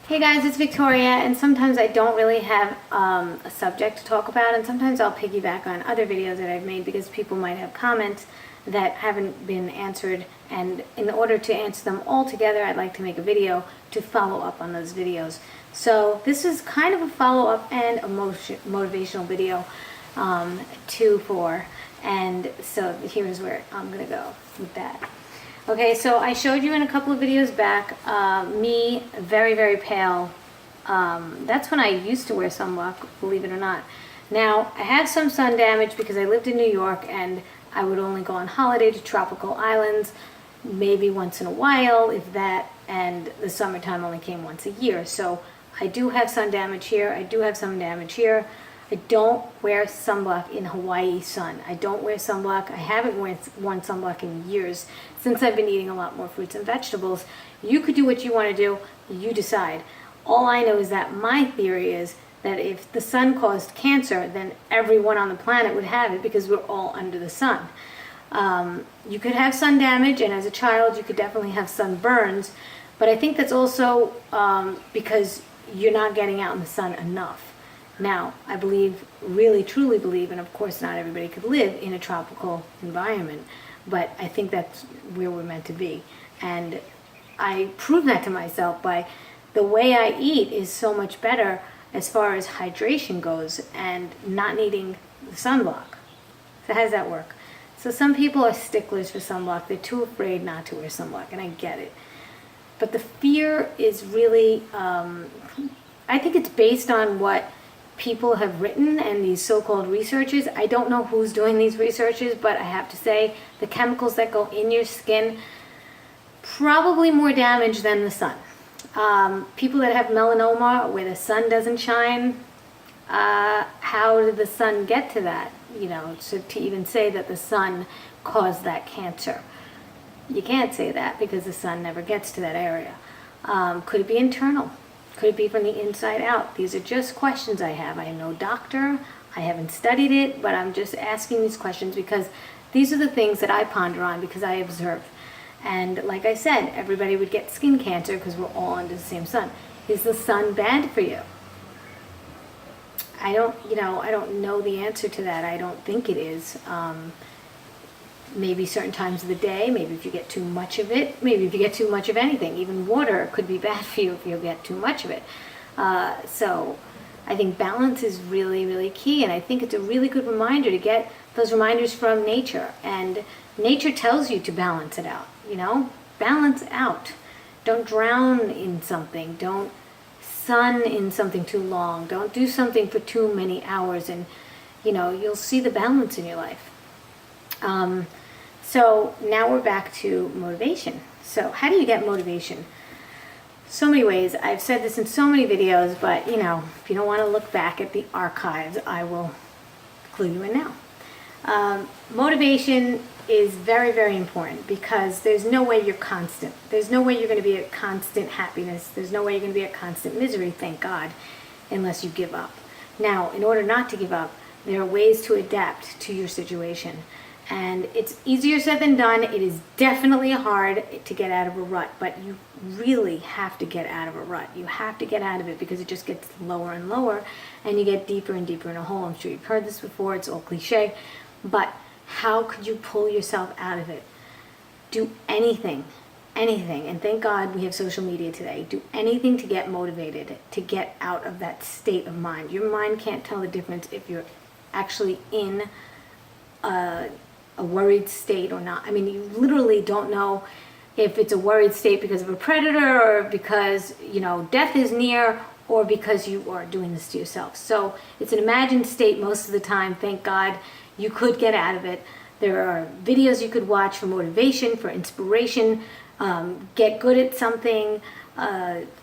Hey guys, it's Victoria, and sometimes I don't really have a subject to talk about, and sometimes I'll piggyback on other videos that I've made because people might have comments that haven't been answered, and in order to answer them all together, I'd like to make a video to follow up on those videos. So this is kind of a follow-up and a motivational video, and so here's where I'm going to go with that. Okay, so I showed you in a couple of videos back, me very, very pale. That's when I used to wear sunblock, believe it or not. Now, I had some sun damage because I lived in New York and I would only go on holiday to tropical islands, maybe once in a while, if that, and the summertime only came once a year. So I do have sun damage here, I do have sun damage here. I don't wear sunblock in Hawaii sun. I don't wear sunblock. I haven't worn sunblock in years since I've been eating a lot more fruits and vegetables. You could do what you want to do. You decide. All I know is that my theory is that if the sun caused cancer, then everyone on the planet would have it because we're all under the sun. You could have sun damage, and as a child, you could definitely have sunburns. But I think that's also because you're not getting out in the sun enough. Now, I believe, really truly believe, and of course not everybody could live in a tropical environment, but I think that's where we're meant to be. And I prove that to myself by the way I eat is so much better as far as hydration goes and not needing the sunblock. So how does that work? So some people are sticklers for sunblock. They're too afraid not to wear sunblock, and I get it. But the fear is really, I think it's based on what people have written and these so-called researchers. I don't know who's doing these researches, but I have to say the chemicals that go in your skin probably more damage than the sun. People that have melanoma where the sun doesn't shine, how did the sun get to that? You know, so to even say that the sun caused that cancer. You can't say that because the sun never gets to that area. Could it be internal? Could it be from the inside out? These are just questions I have. I am no doctor. I haven't studied it, but I'm just asking these questions because these are the things that I ponder on because I observe. And like I said, everybody would get skin cancer because we're all under the same sun. Is the sun bad for you? I don't know the answer to that. I don't think it is. Maybe certain times of the day, maybe if you get too much of it, maybe if you get too much of anything, even water could be bad for you if you get too much of it. So I think balance is really, really key, and I think it's a really good reminder to get those reminders from nature, and nature tells you to balance it out, balance out. Don't drown in something, don't sun in something too long, don't do something for too many hours, and you'll see the balance in your life. So now we're back to motivation. So how do you get motivation? So many ways. I've said this in so many videos, but if you don't want to look back at the archives, I will clue you in now. Motivation is very, very important because there's no way you're constant. There's no way you're going to be at constant happiness. There's no way you're going to be at constant misery, thank God, unless you give up. Now, in order not to give up, there are ways to adapt to your situation. And it's easier said than done. It is definitely hard to get out of a rut, but you really have to get out of a rut. You have to get out of it because it just gets lower and lower and you get deeper and deeper in a hole. I'm sure you've heard this before. It's all cliche. But how could you pull yourself out of it? Do anything. And thank God we have social media today. Do anything to get motivated, to get out of that state of mind. Your mind can't tell the difference if you're actually in a worried state or not. I mean, you literally don't know if it's a worried state because of a predator or because, death is near or because you are doing this to yourself. So it's an imagined state most of the time. Thank God you could get out of it. There are videos you could watch for motivation, for inspiration, get good at something.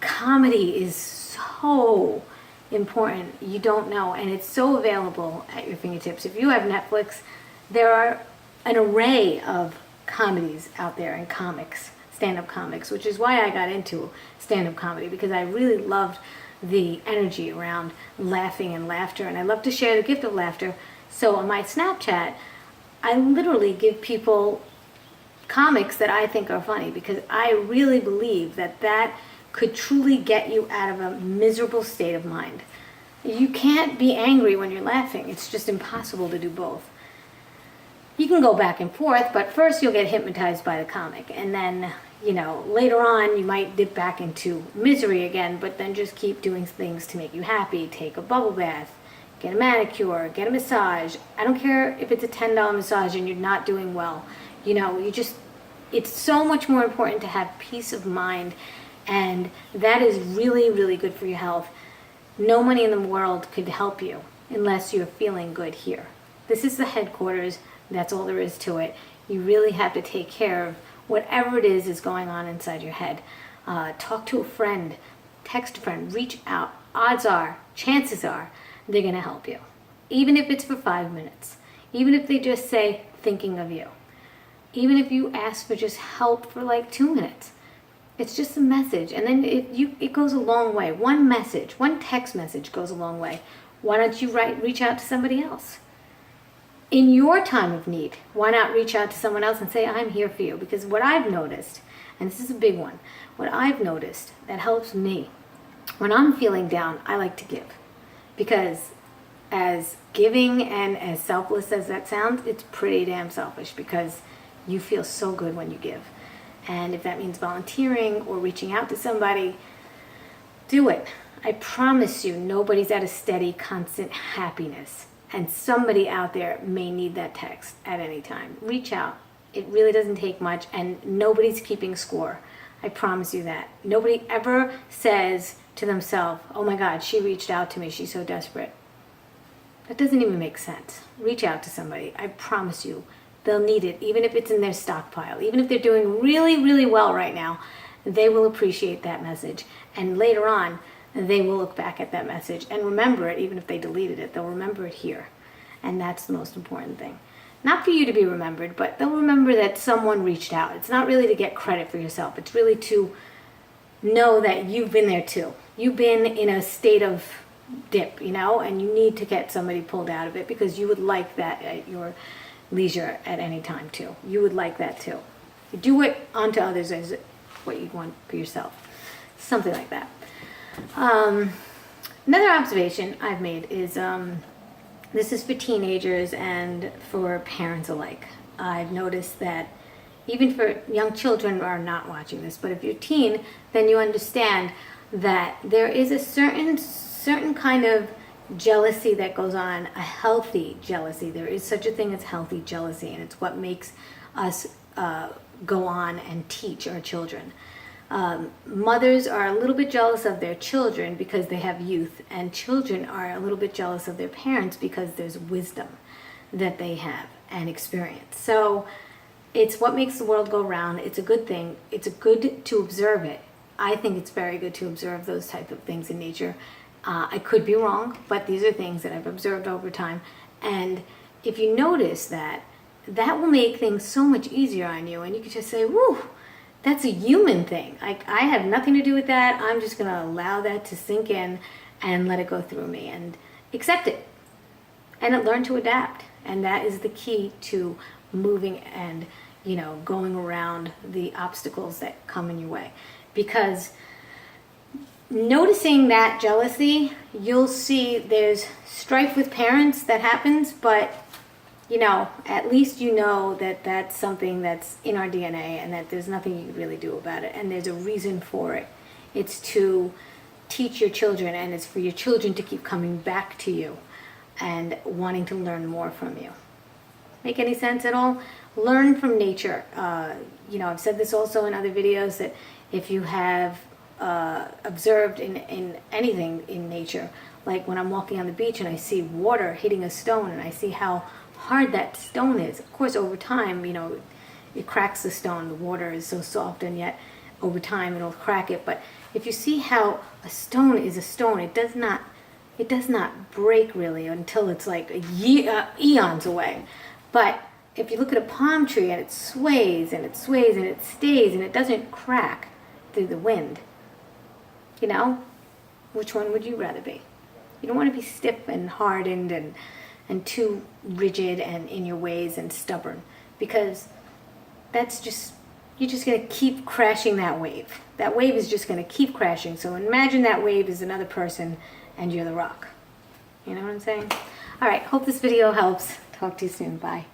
Comedy is so important. You don't know, and it's so available at your fingertips. If you have Netflix, there are an array of comedies out there and comics, stand-up comics, which is why I got into stand-up comedy because I really loved the energy around laughing and laughter, and I love to share the gift of laughter. So on my Snapchat, I literally give people comics that I think are funny because I really believe that could truly get you out of a miserable state of mind. You can't be angry when you're laughing. It's just impossible to do both. You can go back and forth, but first you'll get hypnotized by the comic. And then, later on you might dip back into misery again, but then just keep doing things to make you happy. Take a bubble bath, get a manicure, get a massage. I don't care if it's a $10 massage and you're not doing well. It's so much more important to have peace of mind, and that is really, really good for your health. No money in the world could help you unless you're feeling good here. This is the headquarters. That's all there is to it. You really have to take care of whatever it is going on inside your head. Talk to a friend, text a friend, reach out. Chances are, they're going to help you. Even if it's for 5 minutes. Even if they just say, thinking of you. Even if you ask for just help for like 2 minutes. It's just a message. And then it goes a long way. One message, one text message goes a long way. Why don't you reach out to somebody else? In your time of need, why not reach out to someone else and say, I'm here for you? Because what I've noticed, and this is a big one, what I've noticed that helps me, when I'm feeling down, I like to give. Because as giving and as selfless as that sounds, it's pretty damn selfish, because you feel so good when you give. And if that means volunteering or reaching out to somebody, do it. I promise you, nobody's at a steady, constant happiness. And somebody out there may need that text at any time. Reach out. It really doesn't take much, and nobody's keeping score. I promise you that. Nobody ever says to themselves, oh my God, she reached out to me, she's so desperate. That doesn't even make sense. Reach out to somebody. I promise you, they'll need it, even if it's in their stockpile. Even if they're doing really, really well right now, they will appreciate that message. And later on, they will look back at that message and remember it. Even if they deleted it, they'll remember it here. And that's the most important thing. Not for you to be remembered, but they'll remember that someone reached out. It's not really to get credit for yourself. It's really to know that you've been there too. You've been in a state of dip, and you need to get somebody pulled out of it, because you would like that at your leisure at any time too. You would like that too. You do it onto others as what you want for yourself. Something like that. Another observation I've made is, this is for teenagers and for parents alike. I've noticed that even for young children who are not watching this, but if you're a teen, then you understand that there is a certain kind of jealousy that goes on, a healthy jealousy. There is such a thing as healthy jealousy, and it's what makes us go on and teach our children. Mothers are a little bit jealous of their children because they have youth, and children are a little bit jealous of their parents because there's wisdom that they have and experience. So it's what makes the world go round. It's a good thing. It's good to observe it. I think it's very good to observe those type of things in nature. I could be wrong, but these are things that I've observed over time. And if you notice that, that will make things so much easier on you. And you can just say, woo, that's a human thing. I have nothing to do with that. I'm just going to allow that to sink in and let it go through me and accept it and learn to adapt. And that is the key to moving and, going around the obstacles that come in your way. Because noticing that jealousy, you'll see there's strife with parents that happens, but at least that that's something that's in our DNA and that there's nothing you can really do about it. And there's a reason for it. It's to teach your children, and it's for your children to keep coming back to you and wanting to learn more from you. Make any sense at all? Learn from nature. I've said this also in other videos, that if you have observed in anything in nature, like when I'm walking on the beach and I see water hitting a stone and I see how hard that stone is. Of course, over time, it cracks the stone. The water is so soft, and yet over time it'll crack it. But if you see how a stone is a stone, it does not break really until it's like eons away. But if you look at a palm tree and it sways and it sways and it stays and it doesn't crack through the wind, which one would you rather be? You don't want to be stiff and hardened and too rigid and in your ways and stubborn, because that's just you're just going to keep crashing that wave. That wave is just going to keep crashing. So imagine that wave is another person and you're the rock. You know what I'm saying? All right, hope this video helps. Talk to you soon. Bye.